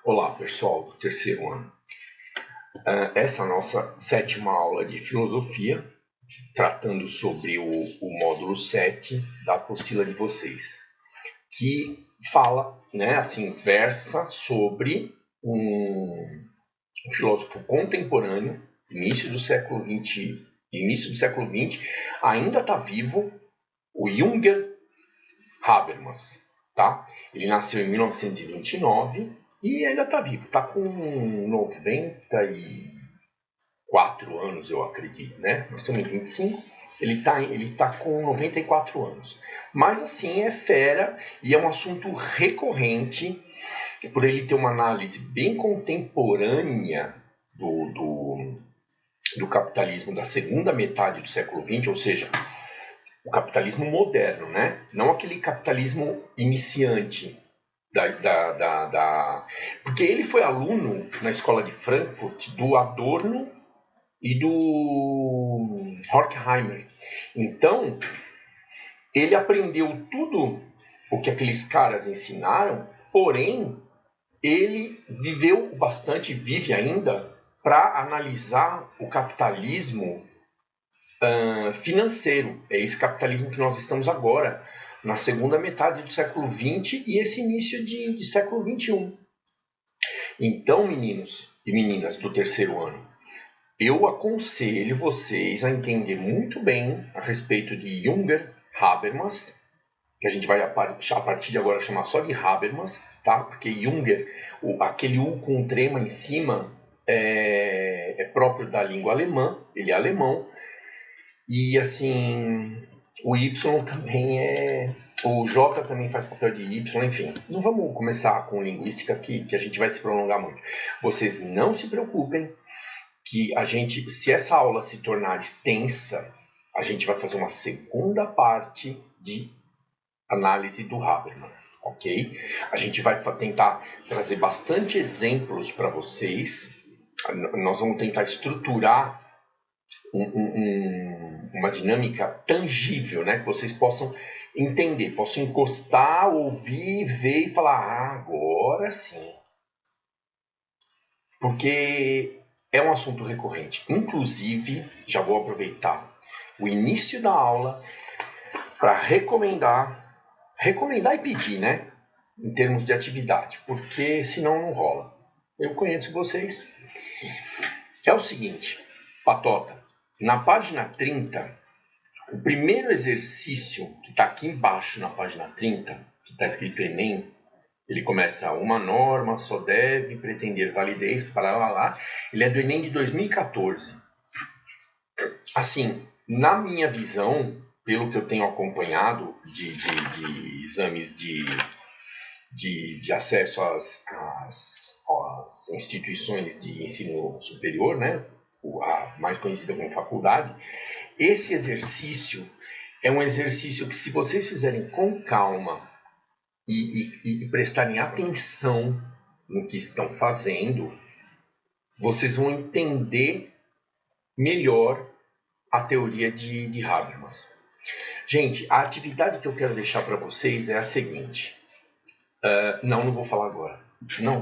Olá, pessoal do terceiro ano. Essa é a nossa sétima aula de filosofia, tratando sobre o módulo 7 da apostila de vocês, que fala, versa sobre um filósofo contemporâneo, início do século XX, ainda está vivo, o Jürgen Habermas, tá? Ele nasceu em 1929 e ainda está vivo, está com 94 anos, eu acredito, né? Nós estamos em 25, ele tá com 94 anos. Mas assim, é fera e é um assunto recorrente, por ele ter uma análise bem contemporânea do capitalismo da segunda metade do século XX, ou seja, o capitalismo moderno, né? Não aquele capitalismo iniciante. Porque ele foi aluno na escola de Frankfurt do Adorno e do Horkheimer. Então, ele aprendeu tudo o que aqueles caras ensinaram, porém, ele viveu bastante, vive ainda, para analisar o capitalismo financeiro. É esse capitalismo que nós estamos agora, na segunda metade do século XX e esse início de século XXI. Então, meninos e meninas do terceiro ano, eu aconselho vocês a entender muito bem a respeito de Jürgen Habermas, que a gente vai a partir de agora chamar só de Habermas, tá? Porque Jürgen, aquele U com trema em cima, é próprio da língua alemã, ele é alemão, e assim, o Y também o J também faz papel de Y, enfim. Não vamos começar com linguística que a gente vai se prolongar muito. Vocês não se preocupem que se essa aula se tornar extensa, a gente vai fazer uma segunda parte de análise do Habermas, ok? A gente vai tentar trazer bastante exemplos para vocês. Nós vamos tentar estruturar uma dinâmica tangível, né? Que vocês possam entender, possam encostar, ouvir, ver e falar, agora sim. Porque é um assunto recorrente. Inclusive, já vou aproveitar o início da aula para recomendar e pedir, né? Em termos de atividade, porque senão não rola. Eu conheço vocês. É o seguinte, Patota, na página 30, o primeiro exercício que está aqui embaixo na página 30, que está escrito Enem, ele começa, uma norma só deve pretender validez, para lá, ele é do Enem de 2014. Assim, na minha visão, pelo que eu tenho acompanhado de exames de acesso às instituições de ensino superior, né? A mais conhecida como faculdade, esse exercício é um exercício que, se vocês fizerem com calma e prestarem atenção no que estão fazendo, vocês vão entender melhor a teoria de Habermas. Gente, a atividade que eu quero deixar para vocês é a seguinte. Não vou falar agora. Não,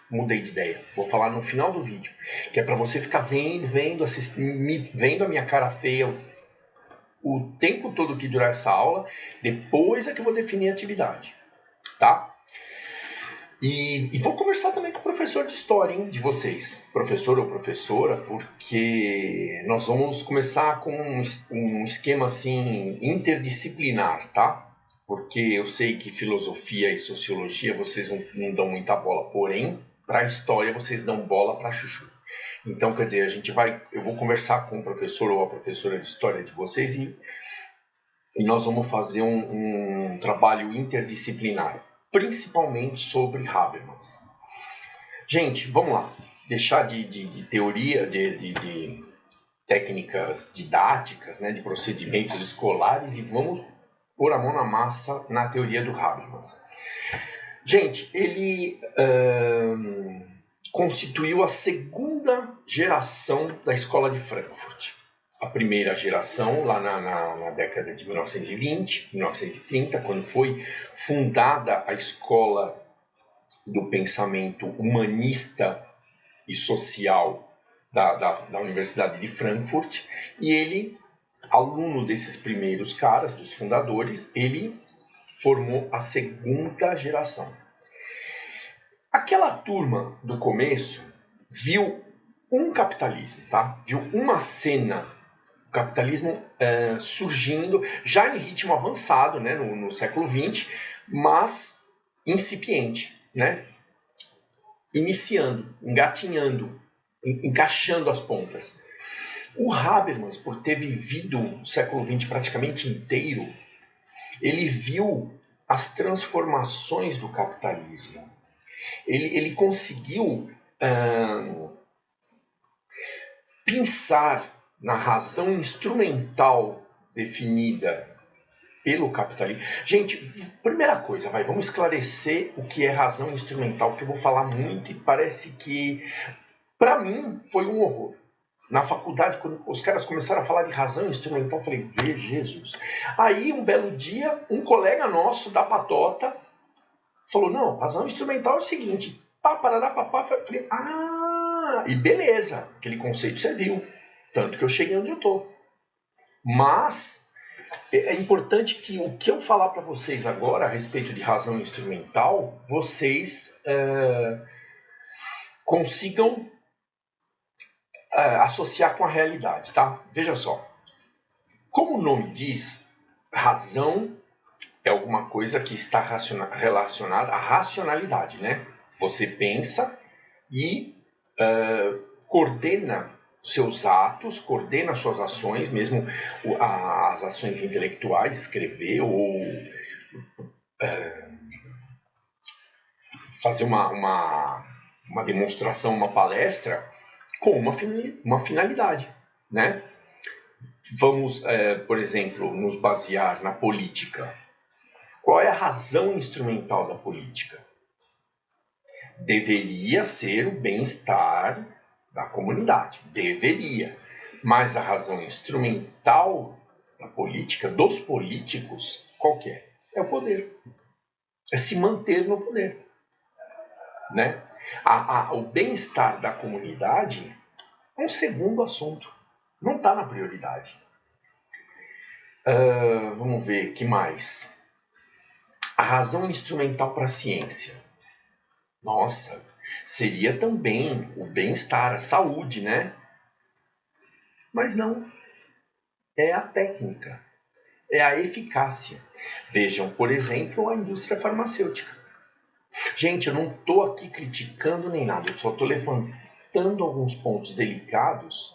mudei de ideia. Vou falar no final do vídeo, que é para você ficar vendo a minha cara feia o tempo todo que durar essa aula. Depois é que eu vou definir a atividade, tá? E vou conversar também com o professor de história, hein, de vocês, professor ou professora, porque nós vamos começar com um esquema assim interdisciplinar, tá? Porque eu sei que filosofia e sociologia vocês não dão muita bola, porém, para a história vocês dão bola para chuchu. Então, quer dizer, eu vou conversar com o professor ou a professora de história de vocês e nós vamos fazer um trabalho interdisciplinar, principalmente sobre Habermas. Gente, vamos lá. Deixar de teoria, de técnicas didáticas, né, de procedimentos escolares e vamos pôr a mão na massa na teoria do Habermas. Gente, ele constituiu a segunda geração da escola de Frankfurt. A primeira geração, lá na década de 1920, 1930, quando foi fundada a escola do pensamento humanista e social da Universidade de Frankfurt, e ele, aluno desses primeiros caras, dos fundadores, ele formou a segunda geração. Aquela turma do começo viu um capitalismo, tá? Viu uma cena, o capitalismo surgindo, já em ritmo avançado, né, no século XX, mas incipiente, né? Iniciando, engatinhando, encaixando as pontas. O Habermas, por ter vivido o século XX praticamente inteiro, ele viu as transformações do capitalismo. Ele conseguiu pensar na razão instrumental definida pelo capitalismo. Gente, primeira coisa, vamos esclarecer o que é razão instrumental, porque eu vou falar muito e parece que, para mim, foi um horror. Na faculdade, quando os caras começaram a falar de razão instrumental, eu falei, vê Jesus. Aí, um belo dia, um colega nosso da patota falou, não, razão instrumental é o seguinte, eu falei, e beleza, aquele conceito serviu, tanto que eu cheguei onde eu tô. Mas é importante que o que eu falar para vocês agora a respeito de razão instrumental, vocês consigam associar com a realidade, tá? Veja só. Como o nome diz, razão é alguma coisa que está relacionada à racionalidade, né? Você pensa e coordena seus atos, coordena suas ações, mesmo as ações intelectuais, escrever ou fazer uma demonstração, uma palestra, com uma finalidade, né? Vamos, por exemplo, nos basear na política. Qual é a razão instrumental da política? Deveria ser o bem-estar da comunidade. Deveria. Mas a razão instrumental da política, dos políticos, qual que é? É o poder. É se manter no poder. Né? O bem-estar da comunidade é um segundo assunto. Não está na prioridade. Vamos ver, que mais? A razão instrumental para a ciência. Nossa, seria também o bem-estar, a saúde, né? Mas não. É a técnica. É a eficácia. Vejam, por exemplo, a indústria farmacêutica. Gente, eu não estou aqui criticando nem nada. Eu só estou levantando alguns pontos delicados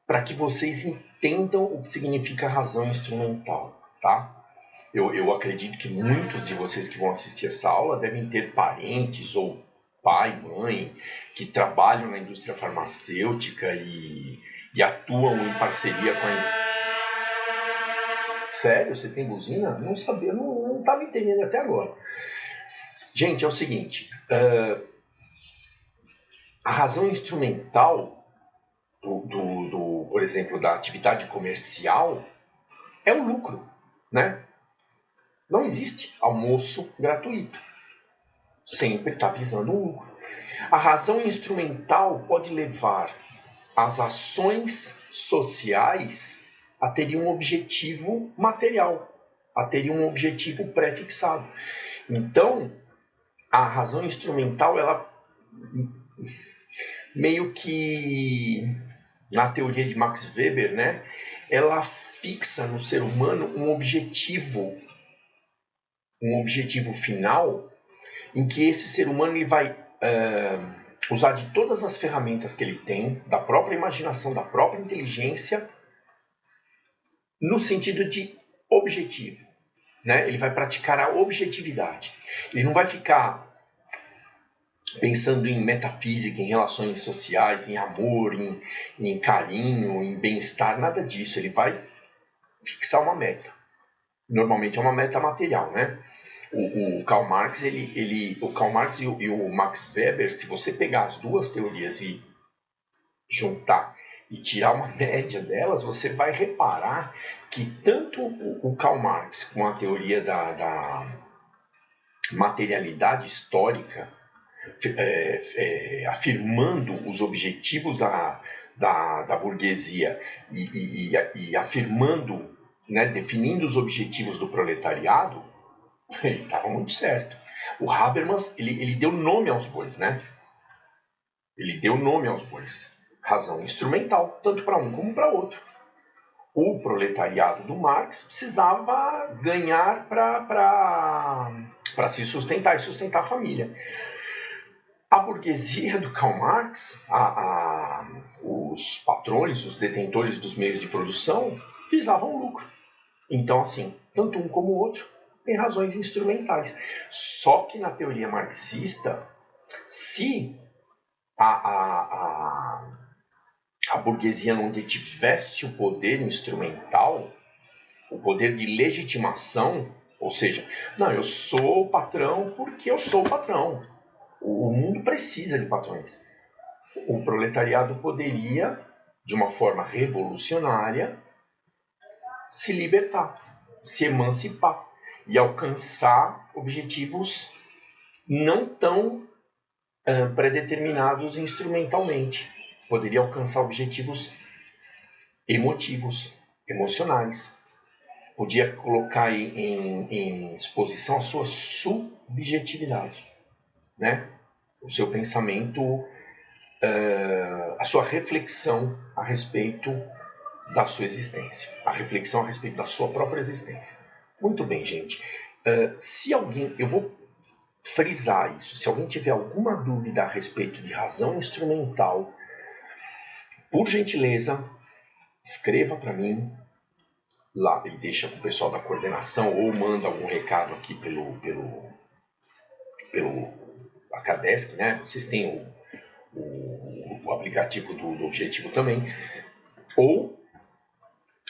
para que vocês entendam o que significa razão instrumental, tá? Eu acredito que muitos de vocês que vão assistir essa aula devem ter parentes ou pai, mãe, que trabalham na indústria farmacêutica e atuam em parceria com a... Sério? Você tem buzina? Não sabia, não estava entendendo até agora. Gente, é o seguinte, a razão instrumental por exemplo, da atividade comercial é o lucro, né? Não existe almoço gratuito. Sempre está visando um lucro. A razão instrumental pode levar as ações sociais a terem um objetivo material, a terem um objetivo pré-fixado. Então, a razão instrumental, ela meio que, na teoria de Max Weber, né, ela fixa no ser humano um objetivo final, em que esse ser humano ele vai usar de todas as ferramentas que ele tem, da própria imaginação, da própria inteligência, no sentido de objetivo, né? Ele vai praticar a objetividade. Ele não vai ficar pensando em metafísica, em relações sociais, em amor, em carinho, em bem-estar, nada disso. Ele vai fixar uma meta. Normalmente é uma meta material, né? O Karl Marx, o Karl Marx e o Max Weber, se você pegar as duas teorias e juntar e tirar uma média delas, você vai reparar que tanto o Karl Marx com a teoria da materialidade histórica, afirmando os objetivos da burguesia e afirmando, né, definindo os objetivos do proletariado, ele estava muito certo. O Habermas, ele deu nome aos bois, né? Ele deu nome aos bois. Razão instrumental, tanto para um como para outro. O proletariado do Marx precisava ganhar para se sustentar e sustentar a família. A burguesia do Karl Marx, os patrões, os detentores dos meios de produção, visavam lucro. Então, assim, tanto um como o outro tem razões instrumentais. Só que na teoria marxista, se a burguesia não detivesse o poder instrumental, o poder de legitimação, ou seja, não, eu sou o patrão porque eu sou o patrão. O mundo precisa de patrões. O proletariado poderia, de uma forma revolucionária, se libertar, se emancipar e alcançar objetivos não tão predeterminados instrumentalmente. Poderia alcançar objetivos emotivos, emocionais. Podia colocar em exposição a sua subjetividade, né? O seu pensamento, a sua reflexão a respeito da sua existência, a reflexão a respeito da sua própria existência. Muito bem, gente. Se alguém, eu vou frisar isso, se alguém tiver alguma dúvida a respeito de razão instrumental, por gentileza, escreva para mim lá e deixa com o pessoal da coordenação ou manda algum recado aqui pelo Acadesc, né? Vocês têm o aplicativo do Objetivo também. Ou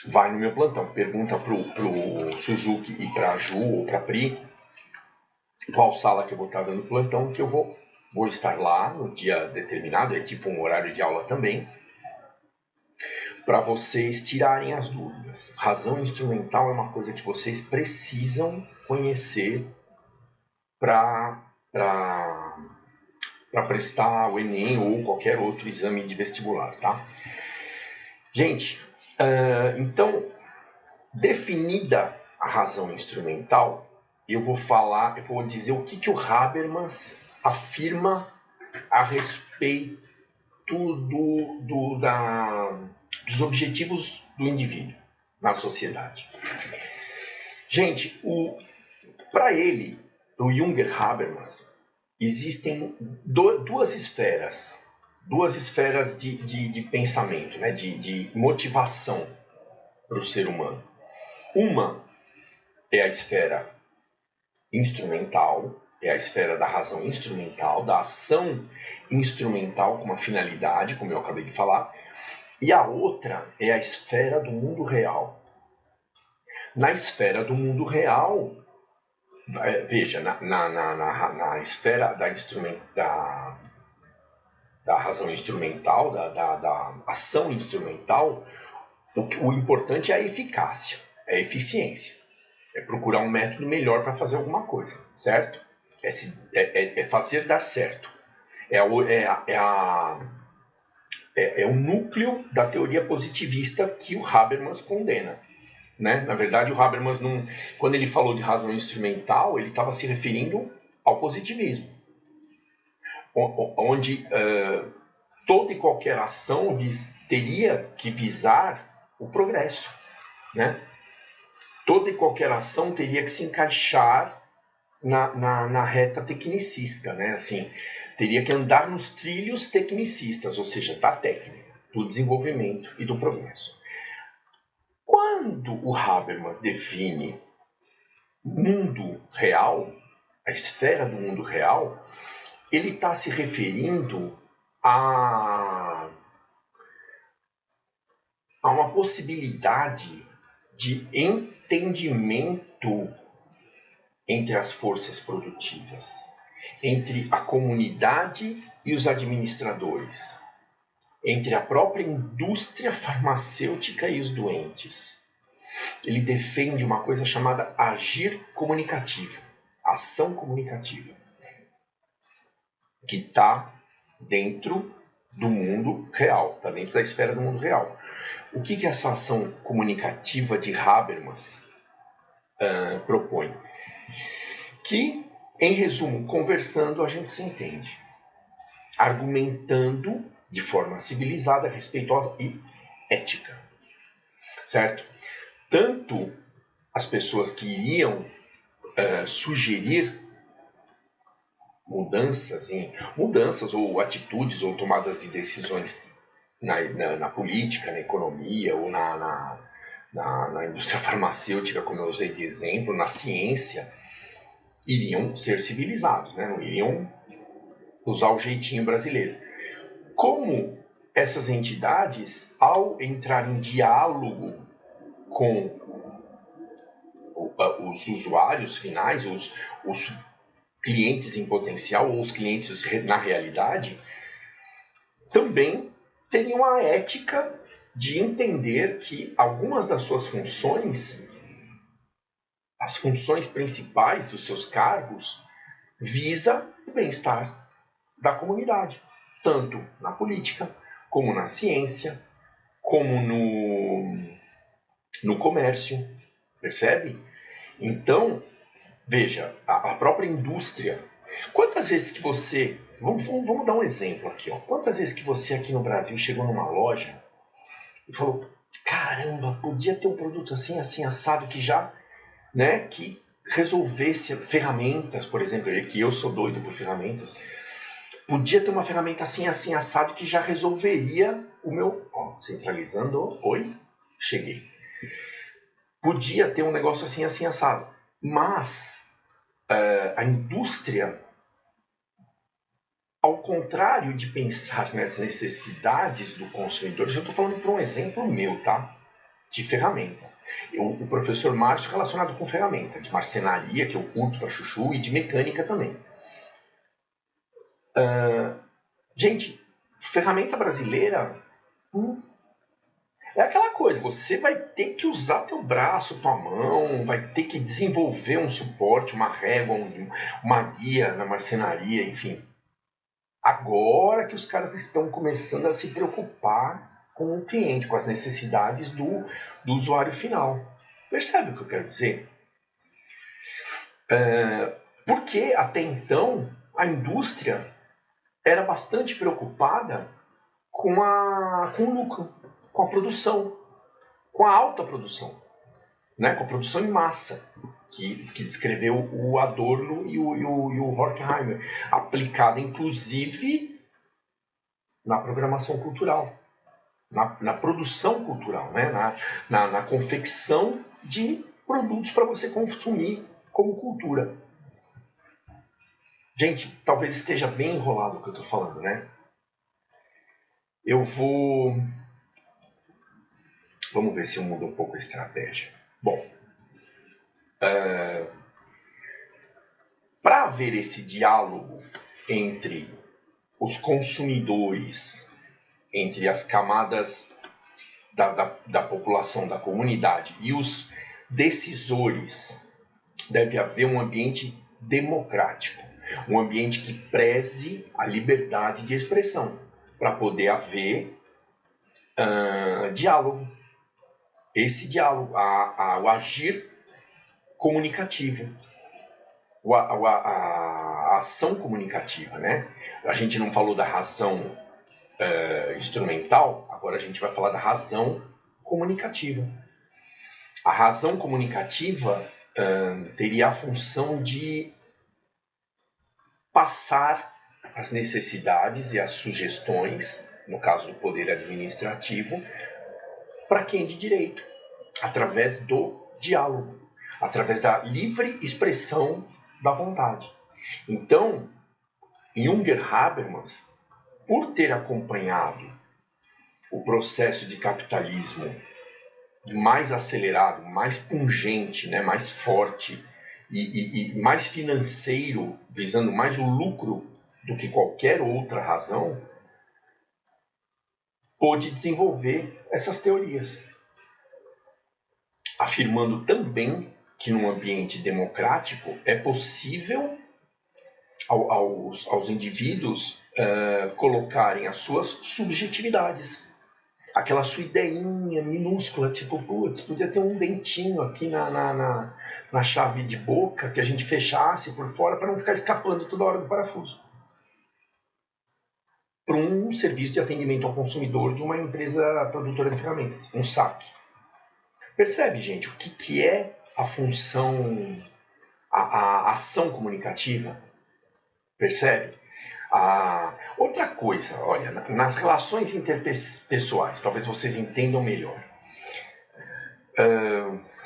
vai no meu plantão, pergunta pro Suzuki e pra Ju ou pra Pri qual sala que eu vou estar dando plantão, que eu vou estar lá no dia determinado, é tipo um horário de aula também, para vocês tirarem as dúvidas. Razão instrumental é uma coisa que vocês precisam conhecer para prestar o Enem ou qualquer outro exame de vestibular, tá? Gente, então, definida a razão instrumental, eu vou dizer o que o Habermas afirma a respeito dos objetivos do indivíduo na sociedade. Gente, para ele, o Jünger Habermas, existem duas esferas de pensamento, né, de motivação para o ser humano. Uma é a esfera instrumental, é a esfera da razão instrumental, da ação instrumental com uma finalidade, como eu acabei de falar, e a outra é a esfera do mundo real. Na esfera do mundo real, veja, na esfera da razão instrumental, da ação instrumental, o importante é a eficácia, é a eficiência. É procurar um método melhor para fazer alguma coisa, certo? É fazer dar certo. É o núcleo da teoria positivista que o Habermas condena. Né? Na verdade, o Habermas, quando ele falou de razão instrumental, ele estava se referindo ao positivismo, onde toda e qualquer ação teria que visar o progresso, né? Toda e qualquer ação teria que se encaixar na reta tecnicista, né? Assim, teria que andar nos trilhos tecnicistas, ou seja, da técnica, do desenvolvimento e do progresso. Quando o Habermas define mundo real, a esfera do mundo real, ele está se referindo a uma possibilidade de entendimento entre as forças produtivas, entre a comunidade e os administradores, entre a própria indústria farmacêutica e os doentes. Ele defende uma coisa chamada agir comunicativo, ação comunicativa. que está dentro do mundo real, está dentro da esfera do mundo real. O que essa ação comunicativa de Habermas propõe? Que, em resumo, conversando a gente se entende, argumentando de forma civilizada, respeitosa e ética, certo? Tanto as pessoas que iriam sugerir mudanças ou atitudes ou tomadas de decisões na política, na economia ou na indústria farmacêutica, como eu usei de exemplo, na ciência, iriam ser civilizados, né? Não iriam usar o jeitinho brasileiro. Como essas entidades, ao entrar em diálogo com os usuários finais, os clientes em potencial ou os clientes na realidade, também teriam a ética de entender que algumas das suas funções, as funções principais dos seus cargos, visa o bem-estar da comunidade, tanto na política, como na ciência, como no comércio, percebe? Então, veja, a própria indústria. Quantas vezes que você... Vamos dar um exemplo aqui. Ó. Quantas vezes que você aqui no Brasil chegou numa loja e falou, caramba, podia ter um produto assim, assim, assado, que já, né, que resolvesse ferramentas, por exemplo, que eu sou doido por ferramentas, podia ter uma ferramenta assim, assim, assado, que já resolveria o meu... Ó, centralizando, oi, cheguei. Podia ter um negócio assim, assim, assado. Mas a indústria, ao contrário de pensar nas necessidades do consumidor, eu estou falando por um exemplo meu, tá? De ferramenta. O professor Márcio relacionado com ferramenta, de marcenaria, que eu curto pra chuchu, e de mecânica também. Gente, ferramenta brasileira é aquela coisa, você vai ter que usar teu braço, tua mão, vai ter que desenvolver um suporte, uma régua, uma guia na marcenaria, enfim. Agora que os caras estão começando a se preocupar com o cliente, com as necessidades do usuário final. Percebe o que eu quero dizer? Porque até então a indústria era bastante preocupada com o lucro, com a produção, com a alta produção, né? Com a produção em massa, que descreveu o Adorno e o Horkheimer, aplicada inclusive na programação cultural, na produção cultural, né? na confecção de produtos para você consumir como cultura. Gente, talvez esteja bem enrolado o que eu estou falando, né? Vamos ver se eu mudo um pouco a estratégia. Bom, para haver esse diálogo entre os consumidores, entre as camadas da população, da comunidade e os decisores, deve haver um ambiente democrático, um ambiente que preze a liberdade de expressão, para poder haver diálogo. Esse diálogo, o agir comunicativo, a ação comunicativa, né? A gente não falou da razão instrumental, agora a gente vai falar da razão comunicativa. A razão comunicativa teria a função de passar as necessidades e as sugestões, no caso do poder administrativo, para quem de direito, através do diálogo, através da livre expressão da vontade. Então, Jünger Habermas, por ter acompanhado o processo de capitalismo mais acelerado, mais pungente, né, mais forte e mais financeiro, visando mais o lucro do que qualquer outra razão, pôde desenvolver essas teorias, afirmando também que num ambiente democrático é possível aos indivíduos colocarem as suas subjetividades. Aquela sua ideinha minúscula, tipo, putz, podia ter um dentinho aqui na chave de boca que a gente fechasse por fora para não ficar escapando toda hora do parafuso. Para um serviço de atendimento ao consumidor de uma empresa produtora de ferramentas, um SAC. Percebe, gente, o que é a função, a ação comunicativa? Percebe? Outra coisa, olha, nas relações interpessoais, talvez vocês entendam melhor.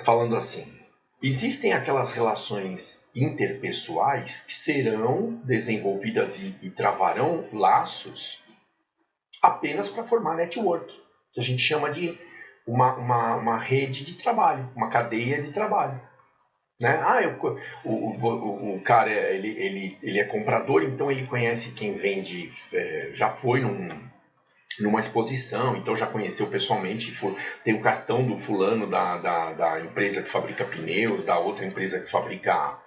Falando assim, existem aquelas relações interpessoais que serão desenvolvidas e travarão laços apenas para formar network, que a gente chama de uma rede de trabalho, uma cadeia de trabalho. Né? O cara ele é comprador, então ele conhece quem vende, já foi numa exposição, então já conheceu pessoalmente, tem o cartão do fulano da empresa que fabrica pneus, da outra empresa que fabrica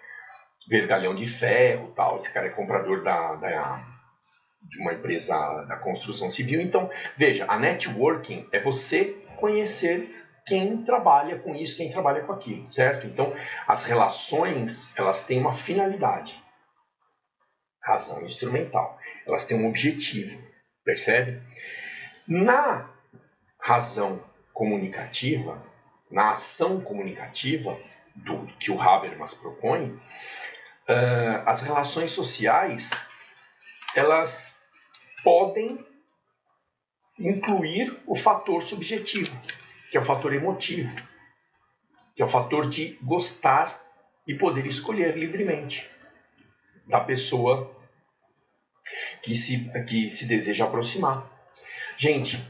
vergalhão de ferro, tal. Esse cara é comprador de uma empresa da construção civil. Então, veja, a networking é você conhecer quem trabalha com isso, quem trabalha com aquilo, certo? Então, as relações, elas têm uma finalidade. Razão instrumental. Elas têm um objetivo, percebe? Na razão comunicativa, na ação comunicativa que o Habermas propõe, as relações sociais, elas podem incluir o fator subjetivo, que é o fator emotivo, que é o fator de gostar e poder escolher livremente da pessoa que se deseja aproximar. Gente,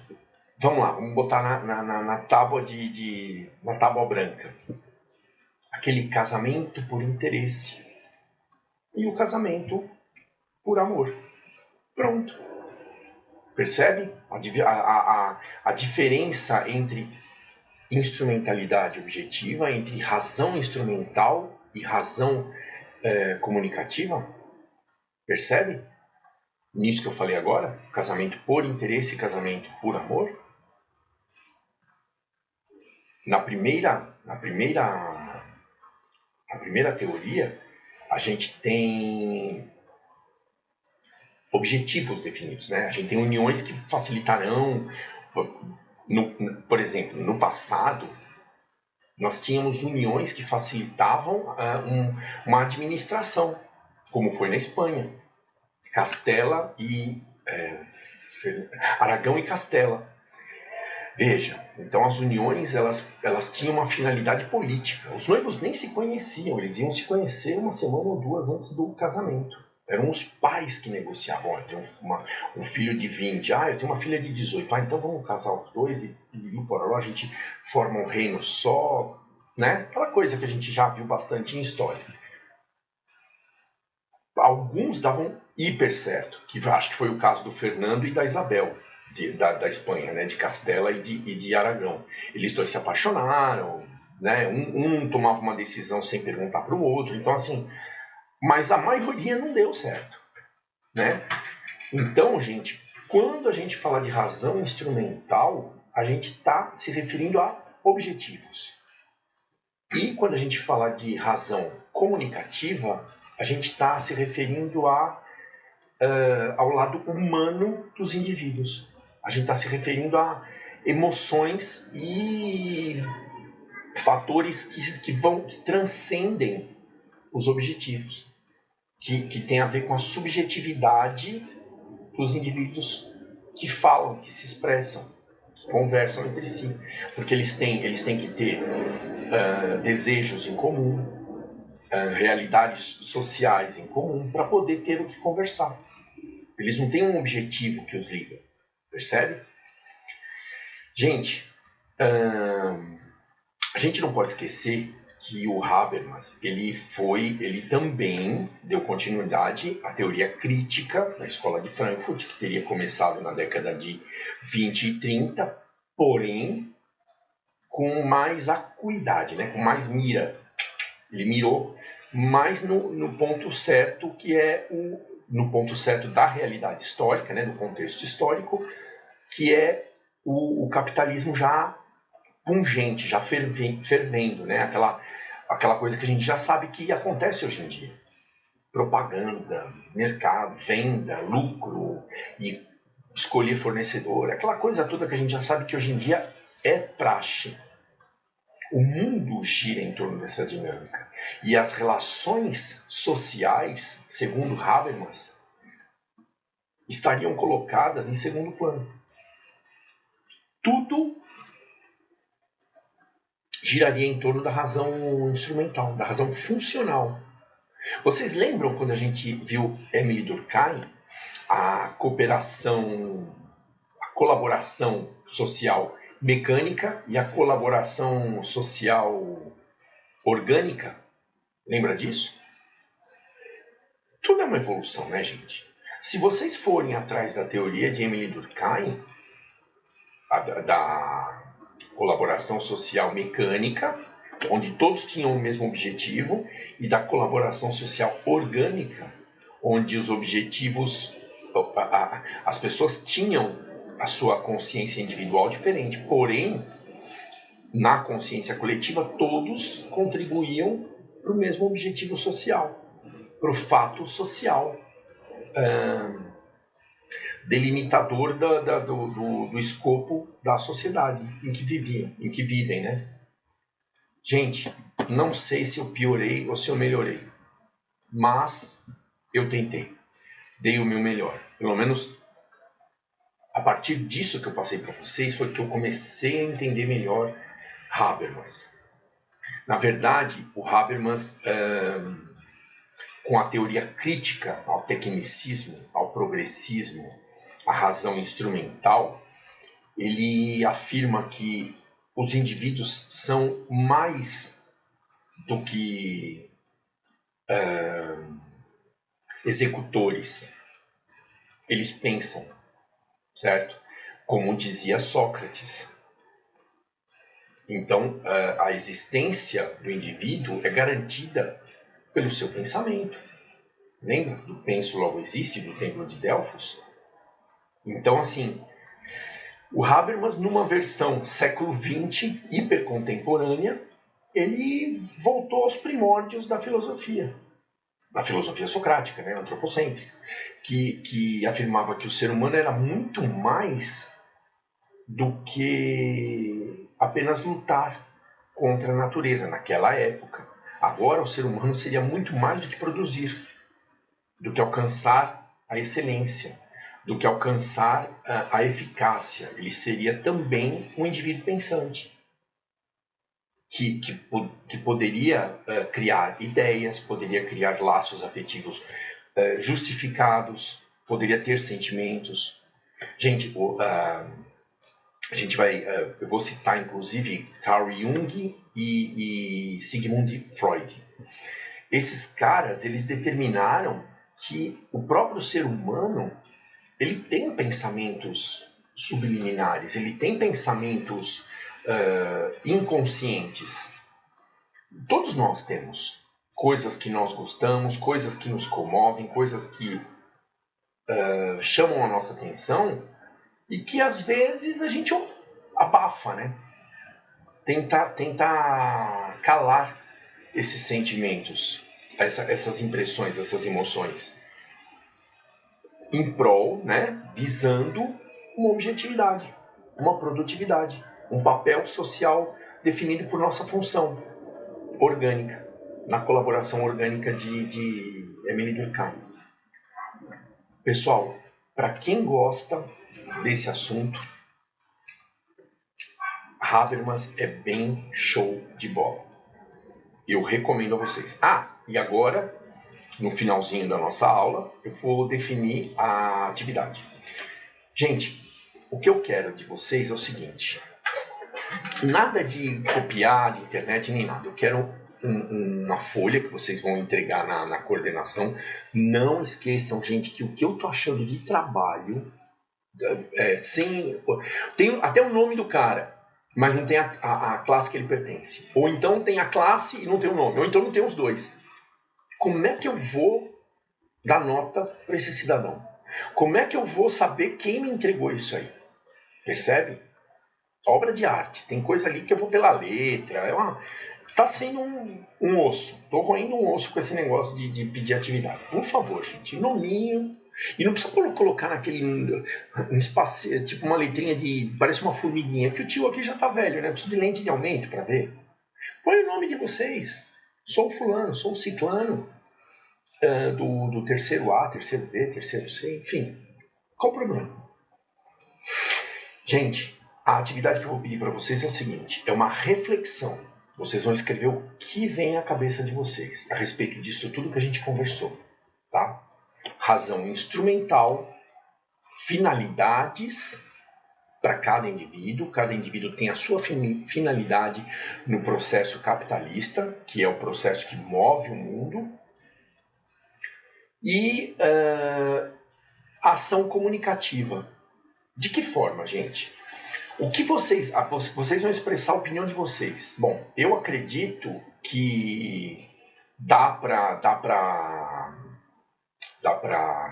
vamos lá, vamos botar na tábua na tábua branca. Aquele casamento por interesse e o casamento por amor. Pronto. Percebe a diferença entre instrumentalidade objetiva, entre razão instrumental e razão comunicativa? Percebe? Nisso que eu falei agora, casamento por interesse e casamento por amor. Na primeira teoria, a gente tem objetivos definidos, né? A gente tem uniões que facilitarão. Por exemplo, no passado, nós tínhamos uniões que facilitavam uma administração, como foi na Espanha. Castela e Aragão e Castela. Veja, então as uniões elas tinham uma finalidade política. Os noivos nem se conheciam, eles iam se conhecer uma semana ou duas antes do casamento. Eram os pais que negociavam. Eu tenho um filho de 20, eu tenho uma filha de 18, então vamos casar os dois e por lá a gente forma um reino só, né? Aquela coisa que a gente já viu bastante em história. Alguns davam hiper certo, que acho que foi o caso do Fernando e da Isabel, da Espanha, né, de Castela e de Aragão. Eles dois se apaixonaram, né, um tomava uma decisão sem perguntar para o outro, então assim, mas a maioria não deu certo, né? Então, gente, quando a gente fala de razão instrumental, a gente está se referindo a objetivos. E quando a gente fala de razão comunicativa, a gente está se referindo ao lado humano dos indivíduos. A gente está se referindo a emoções e fatores que transcendem os objetivos, que tem a ver com a subjetividade dos indivíduos que falam, que se expressam, que conversam entre si, porque eles têm que ter desejos em comum, realidades sociais em comum, para poder ter o que conversar. Eles não têm um objetivo que os liga, percebe? Gente, a gente não pode esquecer que o Habermas, ele também deu continuidade à teoria crítica da Escola de Frankfurt, que teria começado na década de 20 e 30, porém com mais acuidade, né, com mais mira. Ele mirou mas no ponto certo, que é no ponto certo da realidade histórica, né, do contexto histórico, que é o capitalismo já pungente, já fervendo, né, aquela coisa que a gente já sabe que acontece hoje em dia. Propaganda, mercado, venda, lucro e escolher fornecedor, aquela coisa toda que a gente já sabe que hoje em dia é praxe. O mundo gira em torno dessa dinâmica. E as relações sociais, segundo Habermas, estariam colocadas em segundo plano. Tudo giraria em torno da razão instrumental, da razão funcional. Vocês lembram quando a gente viu Emile Durkheim, a colaboração social mecânica e a colaboração social orgânica? Lembra disso? Tudo é uma evolução, né, gente? Se vocês forem atrás da teoria de Emile Durkheim, da colaboração social mecânica, onde todos tinham o mesmo objetivo, e da colaboração social orgânica, onde os objetivos, as pessoas tinham a sua consciência individual diferente, porém, na consciência coletiva, todos contribuíam para o mesmo objetivo social, para o fato social delimitador do escopo da sociedade em que vivem, né? Gente, não sei se eu piorei ou se eu melhorei, mas eu tentei, dei o meu melhor. Pelo menos a partir disso que eu passei para vocês foi que eu comecei a entender melhor Habermas. Na verdade, o Habermas, com a teoria crítica ao tecnicismo, ao progressismo, à razão instrumental, ele afirma que os indivíduos são mais do que executores. Eles pensam, certo? Como dizia Sócrates. Então, a existência do indivíduo é garantida pelo seu pensamento. Lembra do penso logo existe, do Templo de Delfos? Então, assim, o Habermas, numa versão século XX, hipercontemporânea, ele voltou aos primórdios da filosofia socrática, né, antropocêntrica, que afirmava que o ser humano era muito mais do que apenas lutar contra a natureza naquela época. Agora o ser humano seria muito mais do que produzir, do que alcançar a excelência, do que alcançar a eficácia. Ele seria também um indivíduo pensante, que poderia criar ideias, poderia criar laços afetivos justificados, poderia ter sentimentos. Gente, a gente vai, eu vou citar inclusive Carl Jung e Sigmund Freud. Esses caras, eles determinaram que o próprio ser humano, ele tem pensamentos subliminares, ele tem pensamentos inconscientes. Todos nós temos coisas que nós gostamos, coisas que nos comovem, coisas que chamam a nossa atenção e que às vezes a gente abafa, né? Tenta calar esses sentimentos, essas impressões, essas emoções, em prol, né, visando uma objetividade, uma produtividade, um papel social definido por nossa função orgânica, na colaboração orgânica de Emile Durkheim. Pessoal, para quem gosta desse assunto, Habermas é bem show de bola. Eu recomendo a vocês. E agora, no finalzinho da nossa aula, eu vou definir a atividade. Gente, o que eu quero de vocês é o seguinte: nada de copiar de internet nem nada. Eu quero uma folha que vocês vão entregar na coordenação. Não esqueçam, gente, que o que eu tô achando de trabalho tem até o nome do cara, mas não tem a classe que ele pertence. Ou então tem a classe e não tem o nome. Ou então não tem os dois. como é que eu vou dar nota para esse cidadão? Como é que eu vou saber quem me entregou isso aí? Percebe? Obra de arte. Tem coisa ali que eu vou pela letra. Tá sendo um osso. Tô roendo um osso com esse negócio de pedir atividade. Por favor, gente, nominho. E não precisa colocar naquele um espaço, tipo uma letrinha de... Parece uma formiguinha, que o tio aqui já tá velho, né? Precisa de lente de aumento para ver. Põe o nome de vocês. Sou o fulano, sou o ciclano. Do terceiro A, terceiro B, terceiro C, enfim. Qual o problema? Gente, a atividade que eu vou pedir para vocês é a seguinte. É uma reflexão. Vocês vão escrever o que vem à cabeça de vocês a respeito disso tudo que a gente conversou, tá? Razão instrumental, finalidades para cada indivíduo tem a sua finalidade no processo capitalista, que é o processo que move o mundo, e ação comunicativa. De que forma, gente? O que vocês vão expressar a opinião de vocês. Bom, eu acredito que dá para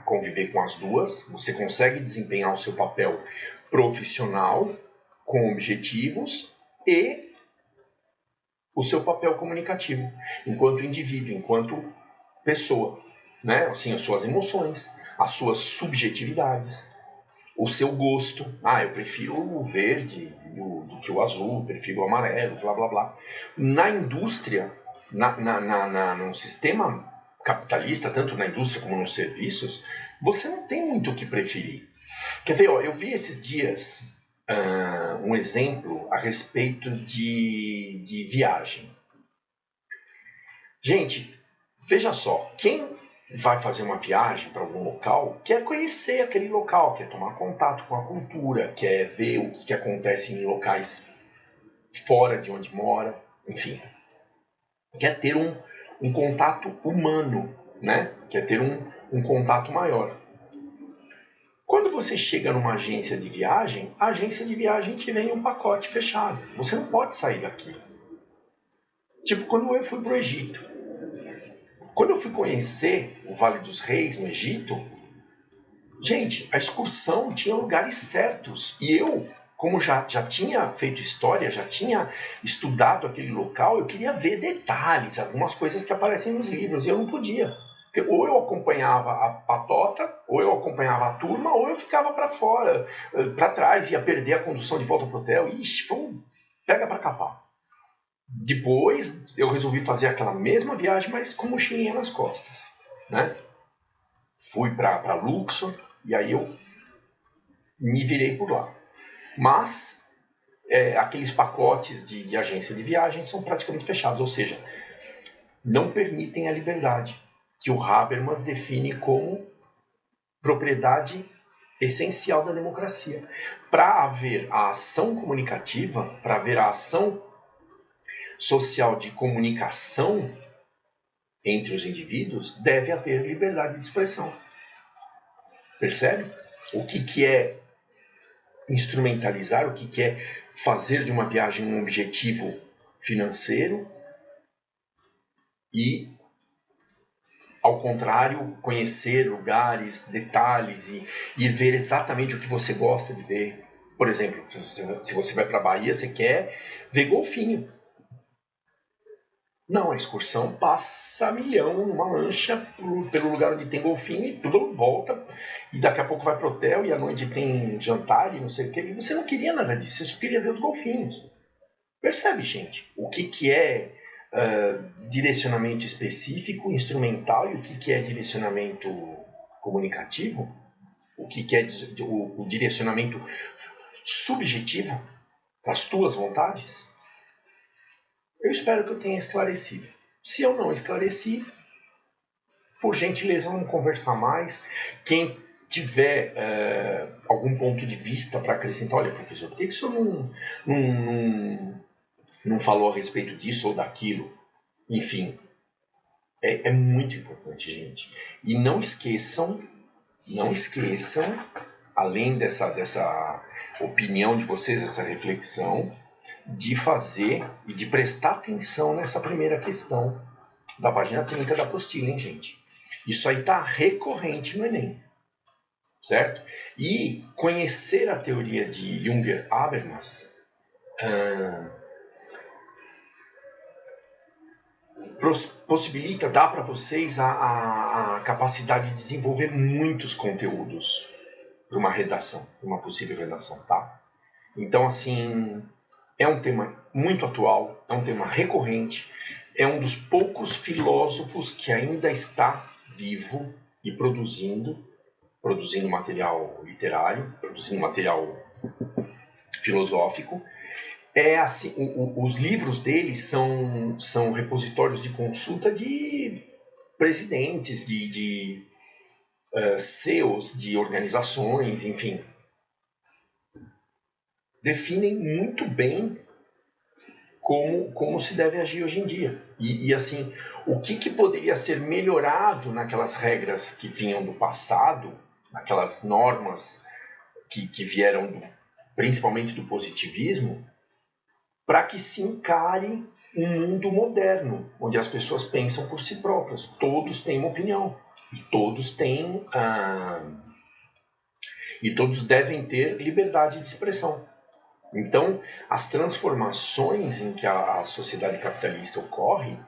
conviver com as duas. Você consegue desempenhar o seu papel profissional com objetivos e o seu papel comunicativo enquanto indivíduo, enquanto pessoa, né? Assim, as suas emoções, as suas subjetividades, o seu gosto. Eu prefiro o verde do que o azul, prefiro o amarelo, blá blá blá. Na indústria, no sistema capitalista, tanto na indústria como nos serviços, você não tem muito o que preferir. Quer ver, eu vi esses dias um exemplo a respeito de viagem. Gente, veja só, quem vai fazer uma viagem para algum local quer conhecer aquele local, quer tomar contato com a cultura, quer ver o que acontece em locais fora de onde mora, enfim. Quer ter um contato humano, né? Quer ter um contato maior. Quando você chega numa agência de viagem, a agência de viagem te vem um pacote fechado. Você não pode sair daqui. Tipo quando eu fui pro Egito. Quando eu fui conhecer o Vale dos Reis no Egito, gente, a excursão tinha lugares certos. E eu, como já tinha feito história, já tinha estudado aquele local, eu queria ver detalhes, algumas coisas que aparecem nos livros, e eu não podia. Porque ou eu acompanhava a patota, ou eu acompanhava a turma, ou eu ficava para fora, para trás, ia perder a condução de volta pro hotel. Ixi, foi um pega para capar. Depois eu resolvi fazer aquela mesma viagem, mas com mochilinha nas costas, né? Fui para Luxor e aí eu me virei por lá. Mas aqueles pacotes de agência de viagem são praticamente fechados, ou seja, não permitem a liberdade, que o Habermas define como propriedade essencial da democracia. Para haver a ação comunicativa, para haver a ação social de comunicação entre os indivíduos, deve haver liberdade de expressão. Percebe? O que é instrumentalizar, o que é fazer de uma viagem um objetivo financeiro e, ao contrário, conhecer lugares, detalhes e ir ver exatamente o que você gosta de ver. Por exemplo, se você vai para a Bahia, você quer ver golfinho. Não, a excursão passa milhão numa lancha pelo lugar onde tem golfinho e tudo volta. E daqui a pouco vai pro hotel e à noite tem jantar e não sei o que. E você não queria nada disso, você só queria ver os golfinhos. Percebe, gente? O que é direcionamento específico, instrumental, e o que é direcionamento comunicativo? O que é o direcionamento subjetivo das tuas vontades? Eu espero que eu tenha esclarecido. Se eu não esclareci, por gentileza, vamos conversar mais. Quem tiver algum ponto de vista para acrescentar, olha, professor, por que o senhor não falou a respeito disso ou daquilo? Enfim, é muito importante, gente. E não esqueçam, além dessa opinião de vocês, essa reflexão, de fazer e de prestar atenção nessa primeira questão. da página 30 da apostila, hein, gente? Isso aí tá recorrente no Enem, certo? E conhecer a teoria de Jünger-Habermas possibilita, dá para vocês a capacidade de desenvolver muitos conteúdos para uma redação, para uma possível redação, tá? Então, assim, é um tema muito atual, é um tema recorrente, é um dos poucos filósofos que ainda está vivo e produzindo material literário, produzindo material filosófico. É assim, os livros dele são repositórios de consulta de presidentes, de CEOs de organizações, enfim. Definem muito bem como se deve agir hoje em dia. E assim, o que poderia ser melhorado naquelas regras que vinham do passado, naquelas normas que vieram principalmente do positivismo, para que se encare um mundo moderno, onde as pessoas pensam por si próprias. Todos têm uma opinião. E todos devem ter liberdade de expressão. Então, as transformações em que a sociedade capitalista ocorre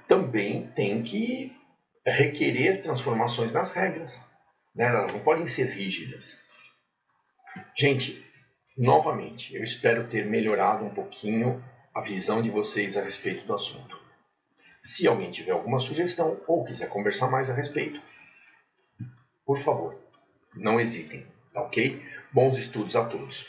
também tem que requerer transformações nas regras. Né? Elas não podem ser rígidas. Gente, novamente, eu espero ter melhorado um pouquinho a visão de vocês a respeito do assunto. Se alguém tiver alguma sugestão ou quiser conversar mais a respeito, por favor, não hesitem, tá ok? Bons estudos a todos.